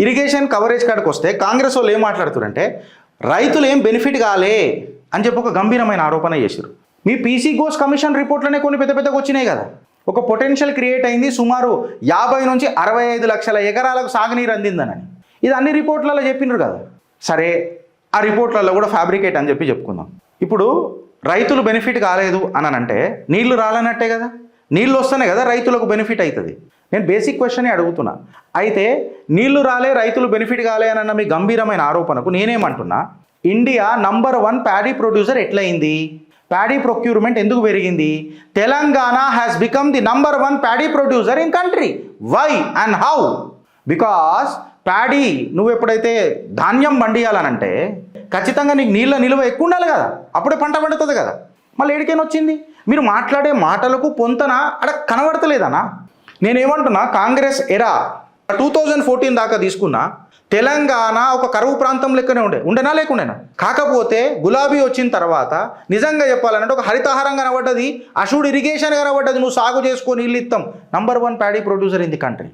Irrigation coverage కాడికి వస్తే కాంగ్రెస్ వాళ్ళు ఏం మాట్లాడుతారంటే రైతులు ఏం బెనిఫిట్ కాలే అని చెప్పి ఒక గంభీరమైన ఆరోపణ చేశారు. మీ పీసీ ఘోష్ కమిషన్ రిపోర్ట్లోనే కొన్ని పెద్ద పెద్దగా వచ్చినాయి కదా. ఒక పొటెన్షియల్ క్రియేట్ అయింది, సుమారు 50 నుంచి 65 లక్షల ఎకరాలకు సాగునీరు అందిందని. ఇది అన్ని రిపోర్ట్లలో చెప్పినారు కదా. సరే, ఆ రిపోర్ట్లలో కూడా ఫ్యాబ్రికేట్ అని చెప్పి చెప్పుకుందాం. ఇప్పుడు రైతులు బెనిఫిట్ కాలేదు అని అంటే నీళ్లు రాలన్నట్టే కదా. నీళ్ళు వస్తేనే కదా రైతులకు బెనిఫిట్ అవుతుంది. నేను బేసిక్ క్వశ్చనే అడుగుతున్నా. అయితే నీళ్లు రాలే, రైతులు బెనిఫిట్ కాలే అన్న మీ గంభీరమైన ఆరోపణకు నేనేమంటున్నా, ఇండియా నంబర్ 1 ప్యాడీ ప్రొడ్యూసర్ ఎట్లయింది? ప్యాడీ ప్రొక్యూర్మెంట్ ఎందుకు పెరిగింది? Telangana has become the number 1 paddy producer in country. Why and how? Because paddy నువ్వు ఎప్పుడైతే ధాన్యం పండియాలనంటే ఖచ్చితంగా నీకు నీళ్ళ నిలువ ఎక్కువ ఉండాలి కదా, అప్పుడే పంట పండుతుంది కదా. మళ్ళీ ఏడికైనా వచ్చింది? మీరు మాట్లాడే మాటలకు పొంతన అక్కడ కనబడతలేదనా? నేనేమంటున్నా, కాంగ్రెస్ ఎరా 2014 దాకా తీసుకున్నా తెలంగాణ ఒక కరువు ప్రాంతం లెక్కనే ఉండేనా లేకుండేనా? కాకపోతే గులాబీ వచ్చిన తర్వాత నిజంగా చెప్పాలంటే ఒక హరితహారం కనబడ్డది, అషుడ్ ఇరిగేషన్ కనబడ్డది. నువ్వు సాగు చేసుకొని నీళ్ళు ఇస్తాం. Number 1 paddy producer in the country.